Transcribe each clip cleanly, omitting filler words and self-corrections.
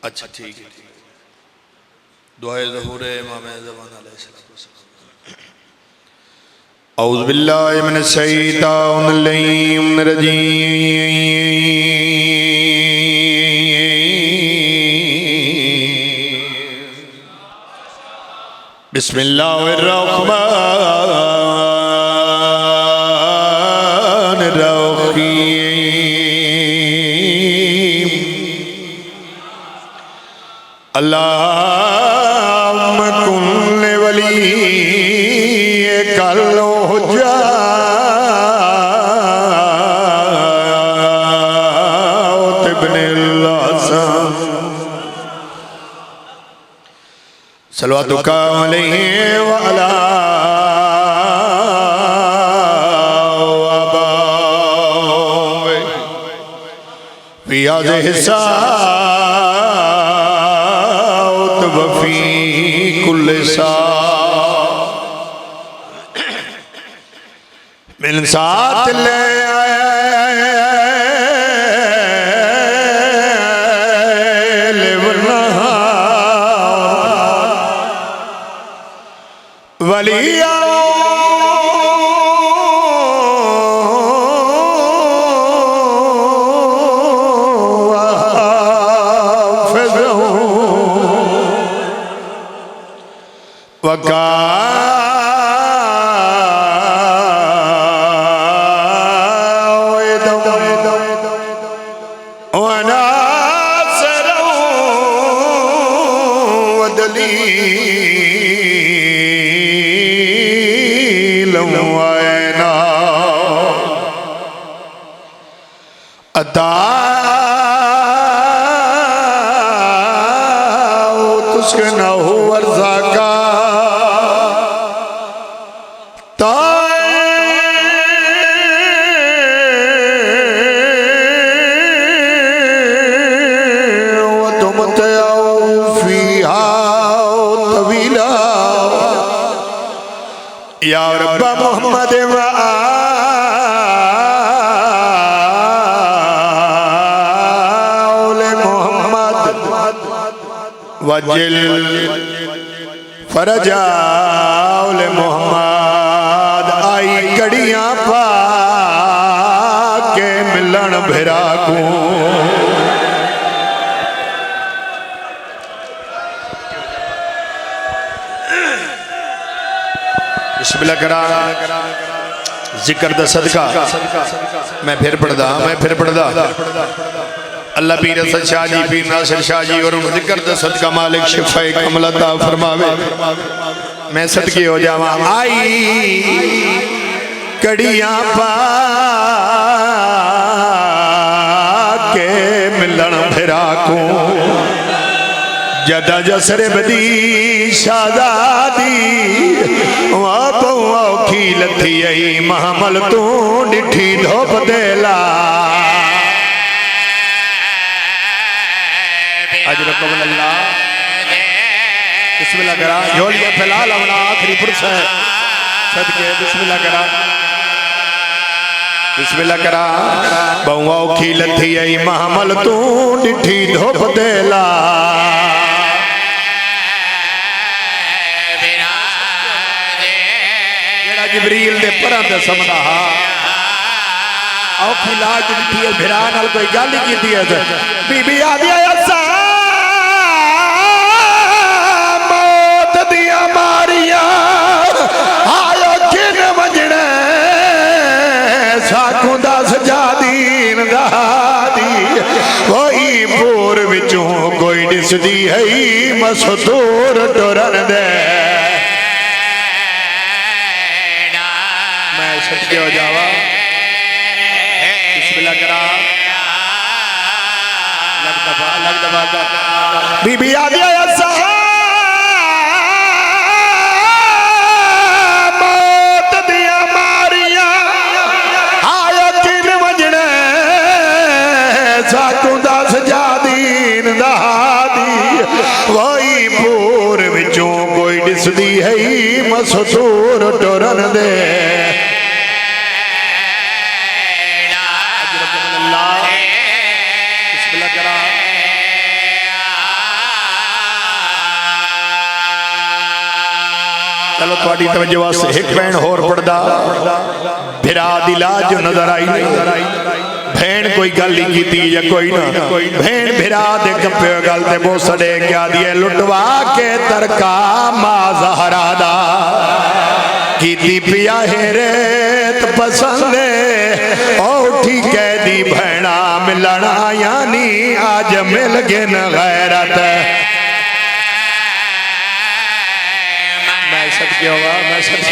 اچھا ٹھیک ہے دعائے ظہور امام زمان علیہ السلام اعوذ باللہ من الشیطان الرجیم بسم اللہ الرحمن الرحیم اللہم کن لولی کل حجات ابن الحسن صلواتک علیہ وعلا آبائے فی هذه الساعة وفي كل ساعة من ساعة الليل والنهار وليا وناصرا ودليلا وعينا تسكنه ورزاقا یا رب محمد وآل محمد وجل فرج آل محمد آئی کڑیاں پا کے ملن بھرا کو بسم اللہ کرا ذکر دا صدقہ میں پھر پڑھ دا اللہ پیر اسد شاہ جی پیر ناصر شاہ جی اور ذکر دا صدقہ مالک شفاء کمل عطا فرماوے میں صدقے ہو جاواں آئی کڑیاں پا کے ملن بھرا کو جدا جسر بدی شادادی واپو اوکھی لتھی ای محمل تو ڈٹھی دھوپ دیلا اجرکم اللہ بسم اللہ کرا جھولیے پھیلا لونا آخری پرس ہے صدقے بسم اللہ کرا بسم اللہ کرا بہو اوکھی لتھی ای محمل تو ڈٹھی دھوپ دیلا جبریل دے پران دے سمنا اوکھی لاج دیتی ہے بھران حال کوئی گالی کی دیئے تھے بی بی آدیا یسا موت دیا ماریا آیا کن مجنے ساکھوں دا سجادین دا دی وہی پور وچوں کوئی ڈس دی ہے مسطور ٹورن دے سچکے ہو جاوا بسم اللہ کرا لگ دفعہ بی بی آدیا یسا موت دیا ماریا آیا کن مجنے ساکوں دا سجادین دا دی وہی پور وچوں کوئی ڈس دی ہے مسطور ٹورن دے نال تواڈی توجہ واسطے ایک بہن ہور پڑھدا بھرا دی لاج جو نظر آئی بہن کوئی گل ہی کیتی یا کوئی نہ بہن بھرا دے کپے گل تے بو سڑے کیا دیے لٹوا کے ترکا ماں زہرا دا کیتی پیا ہیرت پسند اوٹھی کہہ دی بہنا ملنا یعنی آج مل گن غیرت میں صدقے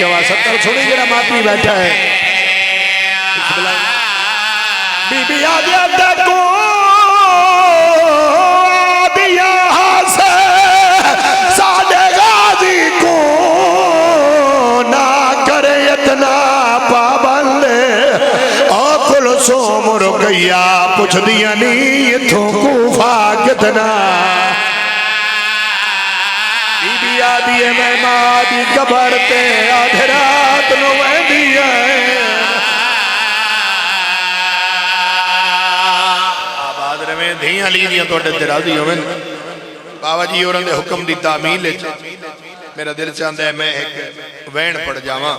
ہوا ستر چھوڑی جرا ماپی بیٹھا ہے بی بی آدیا تکو آدیا سے سادے غازی کو نہ کرے اتنا پابند اوکل سوم رکیا پوچھ دیا نہیں تھو کوفہ کتنا بی بی آدیا میں مادی کبھرتے آدھرات نویں دیا دھیاں لی دیاں توڑے درازی ہوئے بابا جی اور اندے حکم دی تعمیل ہے میرا دل چاہتا ہے میں ایک وین پڑ جاواں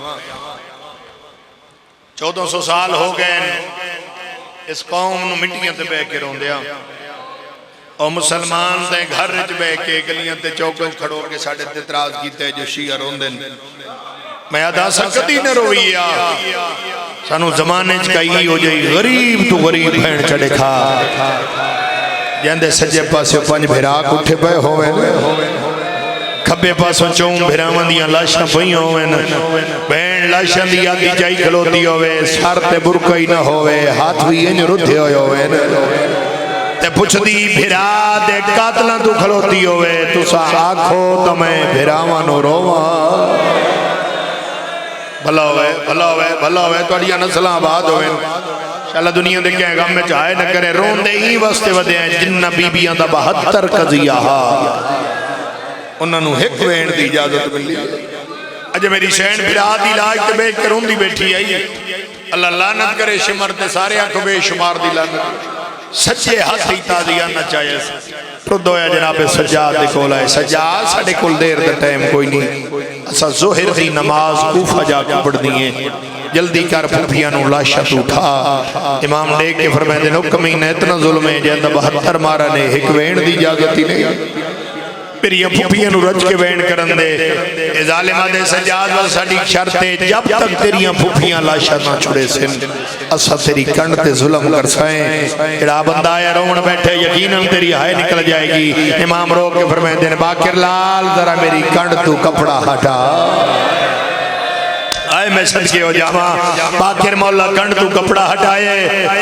1400 سال ہو گئے اس قوم نو مٹیاں تے بے کے رون دیا اور مسلمان تے گھر رچ بے کے گلیاں تے چوکوں کھڑو کے ساڑھے تتراز کیتے جو شیعہ رون دن میں ادا سکتی نہ رویا سانو زمانے چکائی ہو جائی غریب تو غریب بھین چڑے کھا جاندے سجے پاسے پانچ بھیراک اٹھے پہ ہوئے کھبے پاسوں چون بھیرامان دیاں لاشاں پہی ہوئے بہن لاشاں دیا دی جائی کھلوتی ہوئے سارتے برکائی نہ ہوئے ہاتھ بھی انج رتھے ہوئے تے پوچھ دی بھیرا دے قاتلہ تو کھلوتی ہوئے تو سا آنکھو تو میں بھیرامان روواں بھلا ہوئے تو اڑیاں نسلہ آباد ہوئے انشاءاللہ دنیا دے کہیں غم میں چاہے نہ کرے رون دے ہی واسطے ودے ہیں جنہ بی بیاں دا 72 قضیہ انہوں نے ایک وین دی اجازت ملی اجھے میری شہن بھرا دی لاج تے بیٹھ کر رون دی بیٹھی آئی اللہ لعنت کرے شمر تے سارے آنکھوں بے شمار دی لعنت سچے ہاتھ ہی تازیہ نہ چاہیے رد ہویا جناب سجاد دے کول آئے سجاد ساڑھے کل دیر دے ٹائم کوئی نہیں اسا ظہر دی نماز کوفہ جا کے پڑھ دیئے جلدی کر پھوپیاں نو لاشت اٹھا امام دیکھ کے فرمائے دے نو کمینہ اتنا ظلم ہے جہاں 72 مارا نے ایک وین دی اجازت ہی نہیں پھر یہ پھوپیاں نو رج کے وین کرن دے اے ظالمہ دے سجاد و ساڑھی شرطے جب تک تیریاں پھوپیاں لاشت نہ چھڑے سن اسا تیری کنڈ تے ظلم کر سائیں اڑا بندہ آیا رون بیٹھے یقیناً تیری ہائے نکل جائے گی امام رو کے فرمائے دے باکر لال ذرا میری کنڈ تو کپڑا ہٹا آئے میں صدقے ہو جاواں باکر مولا کنڈ تو کپڑا ہٹائے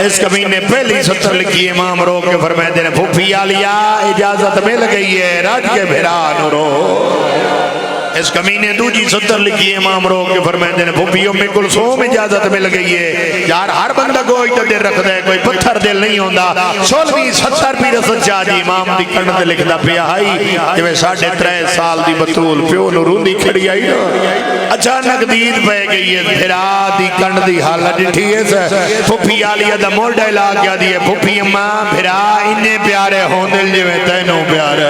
اس کمینے پہلی 70 لکھی امام رو کے فرمائے دے پھوپھی آلیا اجازت مل گئی ہے راج کے بھیران رو اس کمینے دوجی 70 لکھی امام رو کے فرمائے دے پھوپھیوں میں کلثوم اجازت مل گئی ہے یار ہر بندہ کوئی تو دل رکھ دے کوئی پتھر دل نہیں ہوندہ 16 پیر سچا جی امام دی کنڈ دے لکھ دا پیا آئی جو 3.5 سال دی بطول پیو نورون دی کھڑی آئی اچانک دید پہ گئی ہے بھرا دی کنڈ دی حالت ڈٹھی ہے پھوپھی آلیا دا مول ڈائلاگ کیا دی ہے پھوپھی اماں بھرا انہیں پیارے ہوں دل جو ہے تینوں پیارے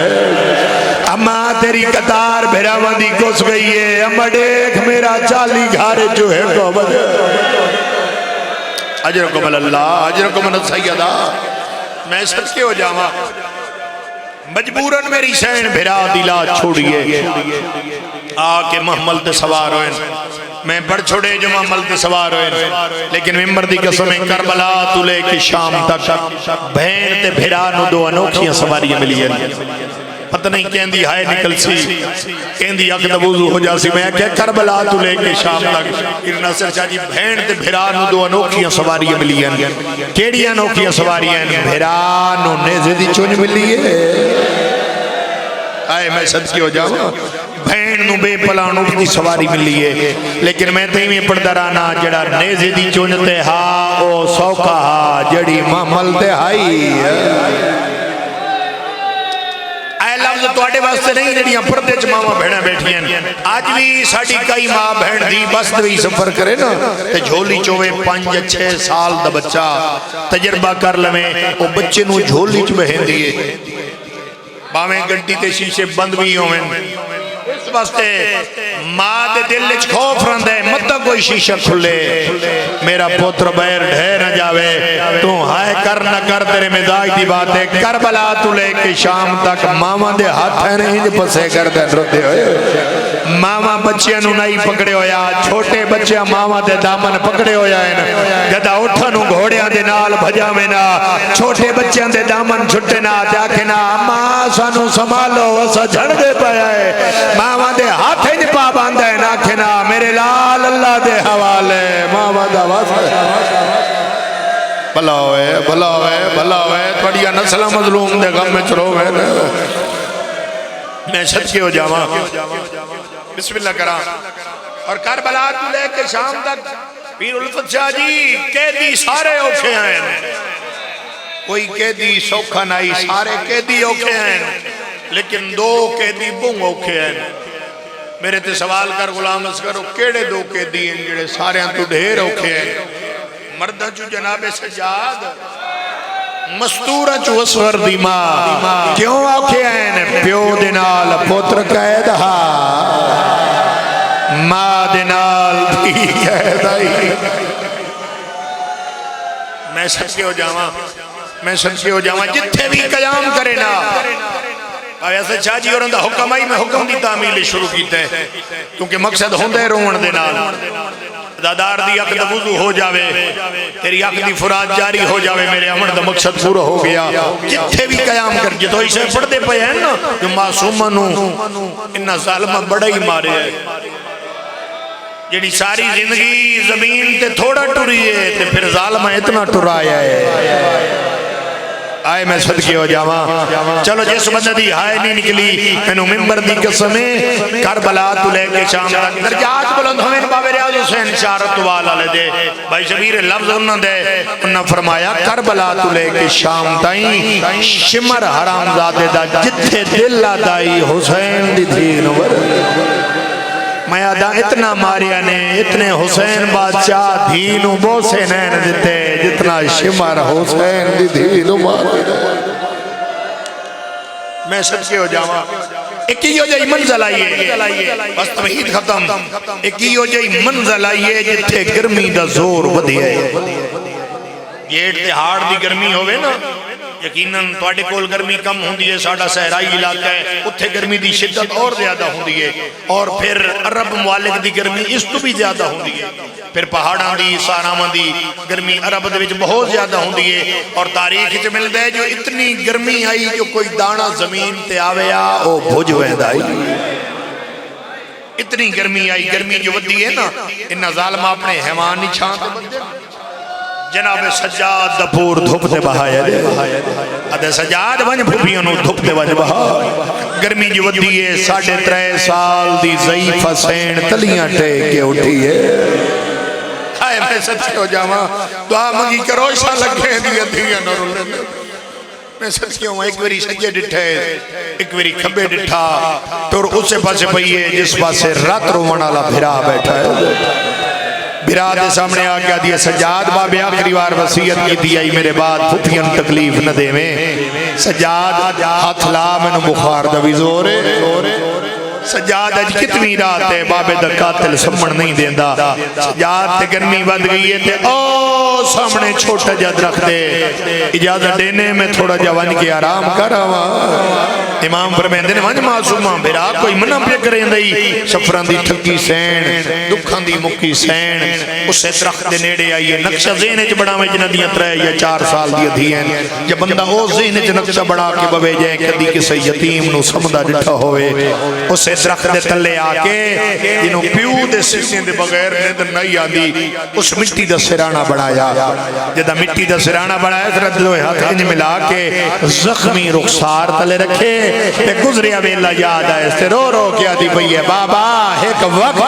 اماں تیری قطار بھرا وندی کس گئی ہے اماں دیکھ میرا 40 گھارے جو ہے کو بجے اجرکم اللہ اجرکم السیدہ میں صدقے ہو جاواں مجبوراً میری شہن بھرا دلا چھوڑیے آکے محمل تے سوار ہوئے میں بڑھ چھوڑے جو محمل تے سوار ہوئے لیکن ممبر دی قسمیں کربلا تو لے کے شام تک بہن تے بھرا نو 2 انوکھیاں سواریاں ملی ہیں پتہ نہیں کہندی ہائے نکل سی کہندی اکد وضو ہو جاسی میں کہ کربلا تو لے کے شام تک ناصر شاہ جی بہن تے بھرا نو 2 انوکھیاں سواریاں ملی ہیں کیڑی انوکھیاں سواریاں بھرا نو نیزے دی چونج ملی ہے آئے میں صدقے ہو جاؤں بہن نو بے پلانو کی سواری ملی ہے لیکن میں تیمیں پڑھدرانا جڑا نیزے دی چونجتے ہا او سوکا ہا جڑی محمل تے ہائی لفظ توڑے واسطے نہیں جڑیاں پردے چ ماما بہنیں بیٹھی ہیں آج بھی ساڑی کئی ماں بہن دی بس دوی سفر کرے نا تے جھولی چوے 5-6 سال دا بچہ تجربہ کر لمیں وہ بچے نو جھولی چ بہن دیئے باویں گھنٹی تے شیشے بند بھی ہوئیں اس واسطے ماں دے دل وچ خوف رہندا ہے مت کوئی شیشہ کھلے میرا پتر بیر ڈھے نہ جاوے تو ہائے کر نہ کر تیرے مزاج دی بات ہے کربلا تو لے کے شام تک ماما دے ہاتھ ہے نہیں پسے کر دے روتے ہوئے ماما بچیاں نو نہیں پکڑے ہویا چھوٹے بچیاں ماما دے دامن پکڑے ہویا ہے جدا اٹھا نو گھوڑیاں دے نال بھجا میں نا چھوٹے بچیاں دے دامن چھٹے نا جاکے نا ماں سانو سنبھالو وسا جھڑ دے پایا ہے ماما دے ہاتھ ہی پا باندھا ہے نا کھنا میرے لال اللہ دے حوالے ماما دا واسطہ بھلا ہوئے بھلا ہوئے بھلا ہوئے تھوڑیا نسلہ مظلوم دے غم میں چلو گئے میں صدقے ہو جاواں بسم اللہ کرام اور کربلا تو لے کے شام تک پیر الفت شاہ جی قیدی سارے اوکھے ہیں کوئی قیدی سوکھا نہیں سارے قیدی اوکھے ہیں لیکن دو قیدی بوں اوکھے ہیں میرے تے سوال کر غلام اسکرو کیڑے دو قیدی ہیں جڑے سارے ہیں تو ڈھیر اوکھے ہیں مردہ جو جناب سجاد مستورہ جو اسور دی ماں کیوں اوکھے ہیں پیو دنال پوتر قید ہا ماں دنال بھی قید آئی میں سچے ہو جاواں میں سچے ہو جاواں جتھے بھی قیام کرے نا ایسے شاہ جی اور اندھا حکم آئی میں حکم دی تعمیل شروع کیتا ہے کیونکہ مقصد ہوندے روان دے نال دادار دی عقد وضو ہو جاوے تیری عقد فرات جاری ہو جاوے میرے عمر دا مقصد پورا ہو گیا جتھے بھی قیام کر جتو اسے پڑھ دے پہ ہیں نا جو معصومنو انہا ظالمہ بڑا ہی مارے ہے جنہی ساری زندگی زمین تے تھوڑا ٹوری ہے تے پھر ظالمہ اتنا ٹرایا ہے آئے میں صدقے ہو جاواں چلو جس بندہ دی ہائے نہیں نکلی انہوں ممبر دی قسمیں کربلا تو لے کے شام تک درجات بلند ہوئے باب ریاض حسین شارت والا لے دے بھائی شبیر لفظ انہوں دے انہوں فرمایا کربلا تو لے کے شام تائیں شمر حرام زادے دا جتھے دل آدائی حسین دی دین ور میں آدھا اتنا ماریا نے اتنے حسین بادشاہ دینو بوسے نین دیتے جتنا شمر حسین دی دینو ماریا میں صدقے ہو جاواں ایک ہی ہو جائی منزل آئیے بس توحید ختم ایک ہی ہو جائی منزل آئیے جتھے گرمی دا زور ودھی ہے یہ اتحاد دی گرمی ہوئے نا یقیناً توڑے کول گرمی کم ہوندی ہے ساڑھا صحرائی علاقہ ہے اتھے گرمی دی شدت اور زیادہ ہوندی ہے اور پھر عرب موالک دی گرمی اس تو بھی زیادہ ہوندی ہے پھر پہاڑاں دی سارامان دی گرمی عرب دے وچ بہت زیادہ ہوندی ہے اور تاریخ وچ ملدا ہے جو اتنی گرمی آئی جو کوئی دانا زمین تے آویا او بھج ویندا آئی اتنی گرمی آئی گرمی جو ودی ہے نا انہا ظالمہ اپنے حیوان نہیں چھانتے بندے جناب سجاد دپور دھوپتے بہایا دے ادھے سجاد ونج بھوپیانو دھوپتے ونج بہا گرمی جو ودی ہے 3.5 سال دی ضعیف حسین تلیاں ٹے کے اٹھی ہے آئے میں سچے ہو جاواں دعا مگی کرو ایسا لگے دیا دیا نور اللہ میں سچے ہوں ایک ویری سجے ڈٹھے ایک ویری کھبے ڈٹھا تو اسے پاسے پئیے جس پاسے رات رومن آلا بھرا بیٹھا ہے بھرا دے سامنے آگیا دیا سجاد بابے آخری بار وسیعت کی دیائی میرے بعد پھپیاں تکلیف نہ دے میں سجاد ہاتھ لا میں نو بخار دوی زورے سجاد اج کتنی رات ہے بابے دا قاتل سمن نہیں دیندہ سجاد تے گرمی بند گئی ہے تے او سامنے چھوٹا جد رکھ دے اجازت دینے میں تھوڑا جوان کی آرام کر آوا امام فرمیندے نے وانج معصومہ بھرا کوئی منہ پہ کریں دئی سفران دی تھکی سین دکھان دی مکی سین اسے درخت دے نیڑے آئیے نقشہ ذہنے چ بڑا میں جنہ دیاں 3 یا 4 سال دی دھیئن جب بندہ او ذہنے چ نقشہ بڑا کے بوے جائیں کدی کسے یتیم نو سمدہ ڈٹھا ہوئے اسے درخت دے تلے آکے جنہوں پیو دے سینے دے بغیر نیندر نہیں آدھی اس مٹی دا سرانہ بڑھایا جدہ مٹی دا سرانہ بڑھایا سرد لوے ہاتھ انج ملا کے زخمی رخسار تلے رکھے تے گزریا بیلہ یاد آئے سے رو رو کیا دی بھئی بابا ایک وقت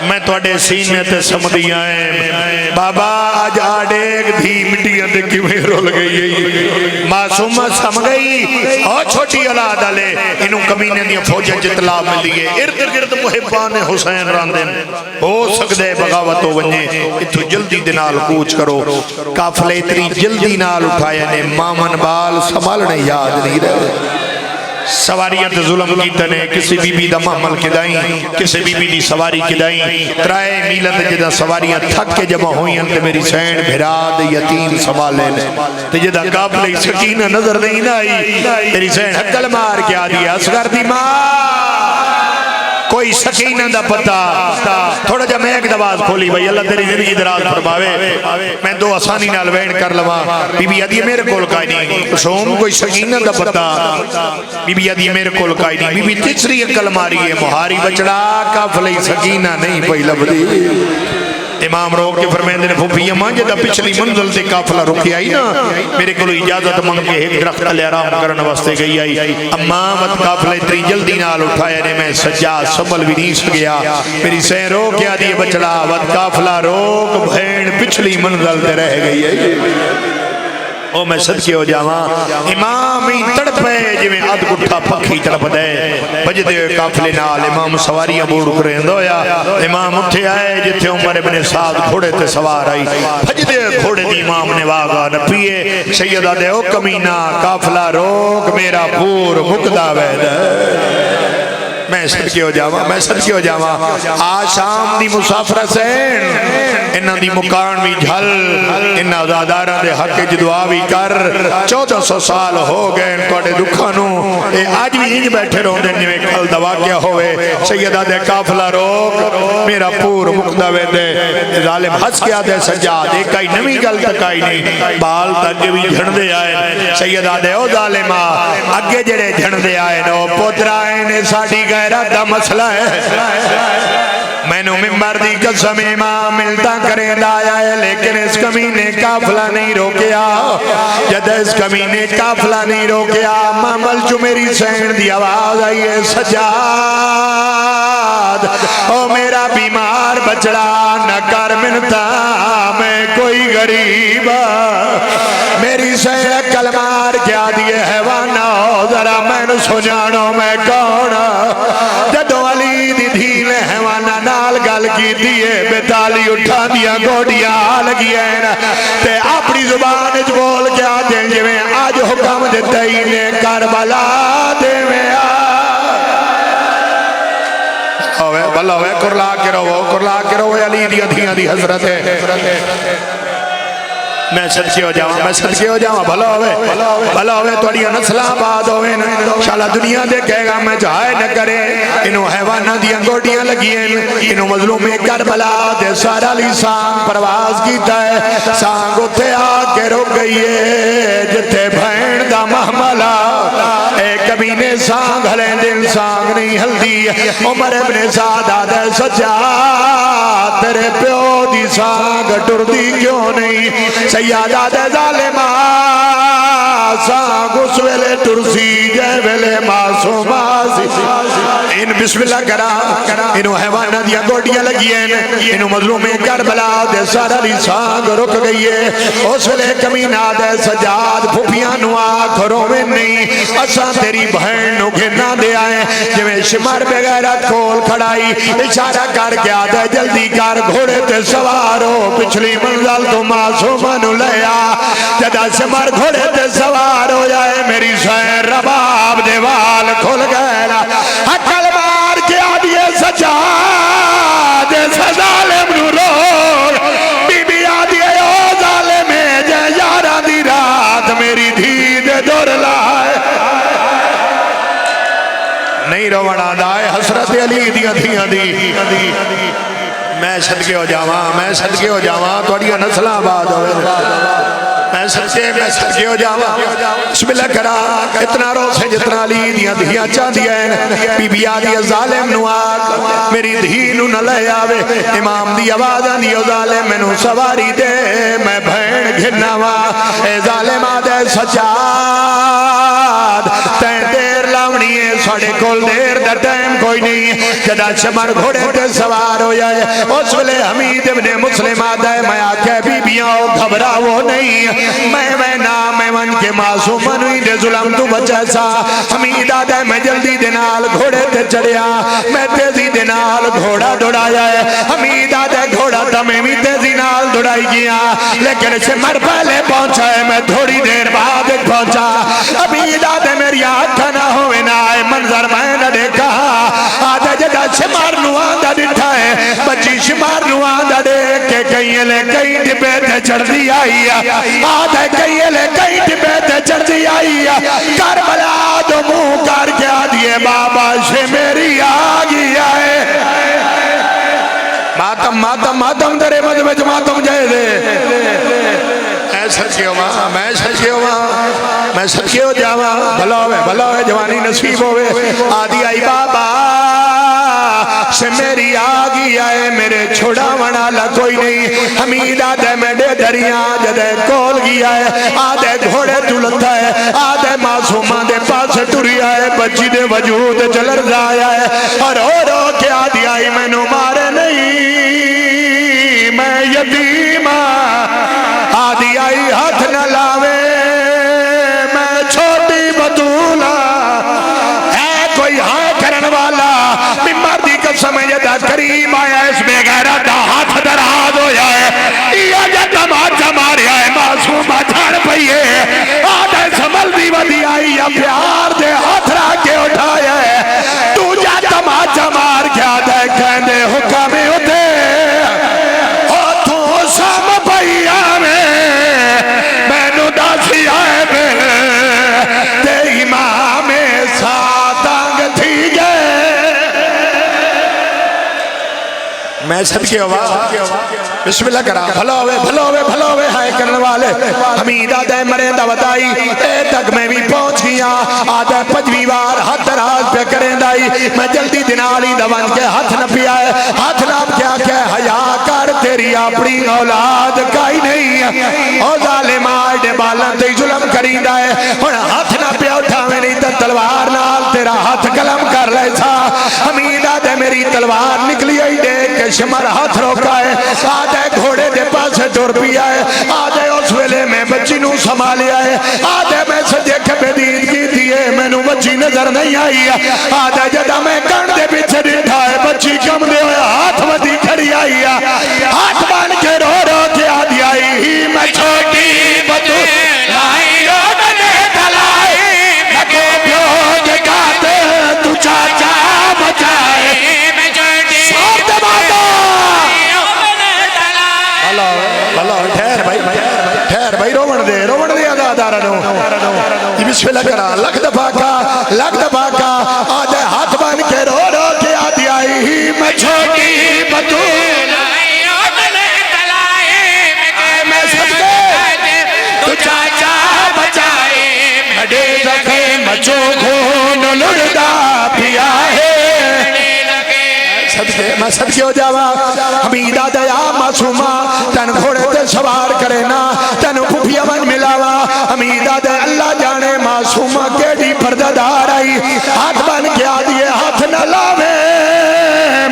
میں توڑے سینے تے سمدھی آئے بابا آج آڈیک دھی مٹیاں دے کیویں رول گئی معصومہ سم گئی اور چھوٹی اولاد آلے انہوں کمینے دیا فوجہ جتلا ملی گئے ارد گرد محبان حسین راندن ہو سکدے بغاوتو ونجے اتو جلدی دنال کوچ کرو کافلے اتنی جلدی نال اٹھایا نے مامن بال سنبھالنے یاد نہیں رہے سواریاں تے ظلم کیتے نے کسی بی بی دا محمل کدائیں کسی بی بی دی سواری کدائیں ترائے میلت جدا سواریاں تھک کے جمع ہوئیں تے میری سین بھرا دے یتیم سنبھالے نے تے جدا قافلے سکینہ نظر نہیں آئی میری سین حقل مار کے آ دیا اصغر دی ماں کوئی سکینہ دا پتا تھوڑا جا میں ایک دواز کھولی بھائی اللہ تیری زندگی دراز فرماوے میں دو آسانی نال وین کر لوا بی بی آدھی میرے کول کائی نہیں سوم کوئی سکینہ دا پتا بی بی آدھی میرے کول کائی نہیں بی بی تیسری عقل ماری ہے مہاری بچڑا قافلے سکینہ نہیں پئی لبدی امام روک کے فرمیندے نے پھوپھی اماں جدہ پچھلی منزل سے قافلہ رکھی آئی نا میرے کو اجازت منگ کے ایک درخت لے آرام کرنے واسطے گئی آئی اماں مت قافلہ اتنی جلدی نال اٹھایا نے میں سجاد سنبھل بھی نہیں سکیا میری سین روک کے آدھی بچڑا وقت قافلہ روک بھین پچھلی منزل تے رہ گئی ہے او میں صدقے ہو جاواں امام ہی تڑپے جویں اد گٹھا پکھی تڑپ دے بجدے ہوئے قافلے نال امام سواریاں بوڑ کرے اندویا امام اٹھے آئے جتھے عمر ابن سعد گھوڑے تے سوار آئی بجدے گھوڑے دی امام نے واغا نہ پیے سیدہ دے او کمینہ قافلہ روک میرا پور مقدہ وید میں صدقے ہو جاواں میں صدقے ہو جاواں آج شام دی مسافر سین انہاں دی مکان بھی جھل انہاں زادارہ دے حق جدعا بھی کر 1400 سال ہو گئے توڑے دکھانوں آج بھی انج بیٹھے رہو دن میں کل دوا کیا ہوئے سیدہ دے قافلہ روک میرا پور مقدوے دے ظالم ہس کیا دے سجاد ایک آئی نمی گل تک آئی نہیں بال تک بھی جھڑ دے آئے سیدہ دے او ظالمہ اگے جڑے جھڑ دے آئے نو پترائے نے ساڑی غیرت دا مسئلہ ہے میں نے ممبر دی قسم امام ملتا کریں دایا ہے لیکن اس کمینے قافلہ نہیں روکیا جد اس کمینے قافلہ نہیں روکیا مامل جو میری سین دی آواز آئی ہے سجاد او میرا بیمار بچڑا نہ کر منتا میں کوئی غریب میری سین کلمار کیا دیئے حیوانہ ذرا میں نے سجانو میں کون جدو علی دی دھیل حیوانہ نال گل کی دیئے بیتالی اٹھا دیا گوڑیا لگی ہے تے اپنی زبان اچ بول کیا دیں جویں آج حکم دیتے ہی نے کربلا دے میں بھلا ہوئے کرلا کے رہو علی دی ادھیاں دی حضرت ہے میں صدقے ہو جاواں میں صدقے ہو جاواں بھلا ہوئے توڑیاں نسلہ آباد ہوئے شالا دنیا دے کہے گا میں جائے نہ کرے انہوں حیوانہ دیاں گوڑیاں لگی ہیں انہوں مظلوم کربلا دے سارا لی سانگ پرواز کیتا ہے سانگ اتے آ کے رک گئی ہے جتے بھین دا محملہ اے کبینے سانگ ہلیں دل سانگ نہیں ہلدی عمر ابن سعد آدھے سجا تیرے پیو دی سانگ ٹر دی کیوں نہیں سیادہ دے ظالمہ سانگ اس ویلے ترسی جے ویلے معصوم ان بسم اللہ کرا انہوں حیوانہ دیا گوڑیاں لگی ہیں انہوں مظلوم کربلا دے سارا لی سانگ رک گئی ہے اس ویلے کمینہ دے سجاد پھوپیاں نوا کھروں میں نہیں اساں تیری بہن نو گھنا دے آئے جویں شمار بغیرت کھول کھڑائی اشارہ کر کے آدھے جلدی کر گھوڑے تے سوارو پچھلی منزل تو معصومانو لیا جدہ شمار گھوڑے تے سوار ہو جائے میری سین رباب دیوال کھل گئے حقل مار کے آدھیے سجاد ظالم نو روڑ بی بی آدھیے او ظالم جے یارہ دی رات میری دھید دور لائے نہیں روڑا دائے حسرت علی دیا دی میں صدقے ہو جاواں توڑیاں نسلہ آباد ہوئے میں صدقے ہو جاواں بسم اللہ کرا اتنا رو سے جتنا علی دیا دھیاں چاہ دیا ہے بی بی آدھی ظالم نو آگ میری دھینو نہ لے آوے امام دی آوازاں دیو ظالم میں نو سواری دے میں بھین گھناوا اے ظالم آدھے سجاد تین دیر لاونی ہے ساڑھے کول دیر دا ٹائم کوئی نہیں جدہ شمر گھوڑے تے سوار ہو جائے اس ویلے حمید ابن مسلم آدھے میں آکے بی بیاں گھبرا وہ نہیں میں نام میں من کے معصوم منوی دے ظلم تو بچے سا حمید آدھے میں جلدی دنال گھوڑے تے چڑیا میں تیزی دنال گھوڑا دوڑا جائے حمید آدھے گھوڑا تمہیں بھی تیزی نال دوڑائی گیا لیکن شمر پہلے پہنچا ہے میں تھوڑی دیر بعد پہنچا حمید آدھے میری آنکھ نہ ہوئے نا کئی لے کئی ڈبے تے چڑھدی آئی آدھے کئی لے کئی ڈبے تے چڑھدی آئی کربلا دو منہ کر کے آدھیے بابا سے میری آگی آئے ماتم ماتم ماتم درے مجھ ماتم جائے دے میں سچے ہوا میں سچے ہو جاوا بھلا ہوئے جوانی نصیب ہوئے آدھی آئی بابا سے میری آگی آئے میرے چھوڑا منالا کوئی نہیں حمید آدھے میڈے دریاں جدے کول گیا ہے آدھے گھوڑے تلتا ہے آدھے معصومہ دے پاس ٹوری آئے بچی دے وجود چلر جایا ہے اور رو کے آدھی آئی میں نو مارے نہیں میں یتیم آدھی آئی ہاتھ نہ لاوے میں چھوٹی بطولہ ہے کوئی ہاں کرن والا ممبر دی قسم جدا کریم آیا اس بے غیرت دا ہاتھ دراز ہو جائے یہ جدا ماچا ماریا ہے معصومہ چھڑ پئیے آدھے سمل دی ودی آئی یا پیار دے ہاتھ را کے اٹھایا ہے تو جدا ماچا مار کیا دے کہندے حکم ہوتے میں صدقے ہوا بسم اللہ کرا بھلا ہوئے ہائے کرنے والے حمید آدھے مرے دا ودائی اے تک میں بھی پہنچ گیا آدھے پجوی وار ہاتھ دراز پہ کریں دائی میں جلدی دنالی دوان کے ہاتھ نہ پی آئے ہاتھ نہ کیا کہ حیا کر تیری اپنی اولاد کائی نہیں او ظالم آئے بالا تی ظلم کریں دائے ہاتھ نہ پیا اٹھا میں نہیں تا تلوار نال تیرا ہاتھ کلم کر لے تھا حمید آدھے میری تلوار نکلی آئی دے کہ شمر ہاتھ روکا ہے آدھے گھوڑے دے پاس ٹور پیا ہے آدھے اس ویلے میں بچی نو سنبھالیا ہے آدھے میں سے دیکھ بے دید کی دیئے میں نو بچی نظر نہیں آئی آدھے جدا میں کن دے پیچھے ڈٹھا ہے بچی کم دے ہویا ہاتھ ودی کھڑی آئی ہاتھ بان کے رو رو کے آدھی آئی ہی میں چھوٹی بطو لائی رو نے دلائی لگو پیو جگاتے تو چاچا بچائے ساتھ باتوں ٹھہر بھائی رومن دے آدھارا نو یہ بسم اللہ کرا لکھ دفعہ کا آدھے ہاتھ بان کے رو رو کے آدھی آئی ہی میں چھوٹی بطول میں صدقے تو چاچا بچائے بڑے رکھے مچو گھون لڑدا پیا ہے میں صدقے ہو جاوا حمیدہ دیا معصومہ تن گھوڑے تے سوار کرے نا تن پھوپیا من ملاوا حمیدہ دے اللہ جانے معصومہ کیڑی پرددار آئی ہاتھ بن کے آدھیے ہاتھ نہ لاوے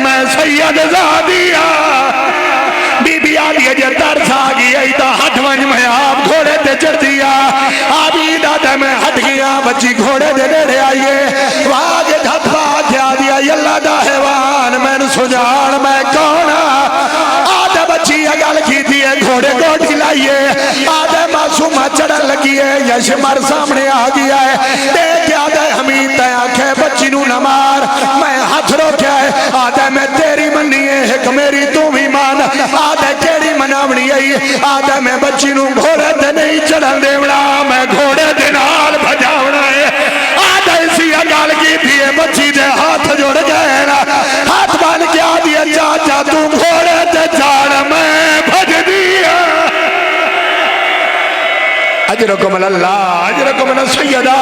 میں سید زادیا بی بی آدھیے جے ترس آگی ایتا ہاتھ ونج میں آپ گھوڑے تے چڑھ دیا حمیدہ دے میں ہٹ گیا بچی گھوڑے دے نیڑے آئیے واجد ہاتھ باکھے آدھیا یاللہ دا حیوان میں سجان میں کونا آدھے بچی اگل کی دیئے گھوڑے کو ڈھلائیے آدھے معصومہ چڑھن لگیے یشمر سامنے آگیا ہے دیکھ آدھے حمید تے آنکھیں بچی نو نمار میں ہاتھ روکیا ہے آدھے میں تیری منیے ایک میری تو بھی مان آدھے کیڑی مناونی ہے آدھے میں بچی نو گھوڑے تے نہیں چڑھن دیونا میں گھوڑے دے نال بھجاونا ہے آدھے اسی اگل کی دیئے بچی دے ہاتھ جوڑ گئے نا ہاتھ بان کیا دیا چاچا تم گھوڑے تے چاڑ میں بھج دیا اجرکم اللہ اجرکم سیدہ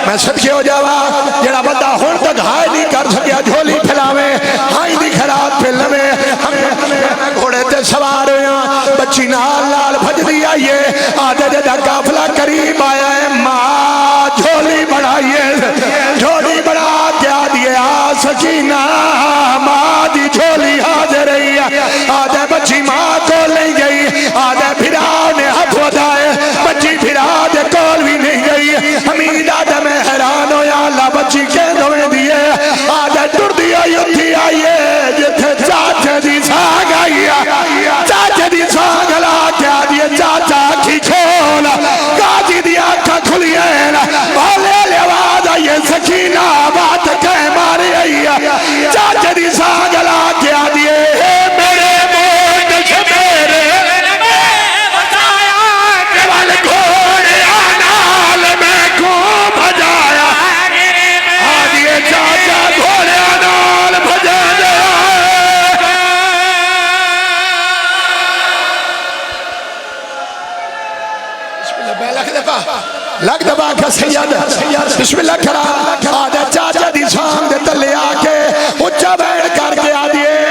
میں صدقے ہو جاوا جڑا بندہ ہون تک ہائی نہیں کر سکیا جھولی پھیلاوے ہائی نہیں خراب پھیلوے ہم گھوڑے تے سوار ہویا بچی نال لال بھج دیا یہ آدھے جدہ کافلہ قریب آیا ہے ماں جھولی بڑھائیے جھولی بڑھا کیا دیے سکینہ ماں دی جھولی حاضر رہی آدھے بچی ماں کو لے گئی آدھے پھرا نے ہاتھ ودائے بچی پھرا دے کول بھی نہیں گئی حمید آدھے میں حیران ہو یا اللہ بچی کے دوئے دیئے آدھے ٹر دیا یتھی آئیے جتھے چاچے دی ساگ آئیے چاچے دی ساگ لا کیا دیئے چاچا کی کھولا کاجی دی آنکھا کھلیے بھولے لے آواز آئیے سکینہ بات کہے مارے آئیے چاچے دی ساگ لا کیا دیئے میرے موڑ شبے لگ دبا کے سید بسم اللہ کرا آدھے چاچا دی سام دے تلے آکے اچھا بیٹھ کر کے آدھیے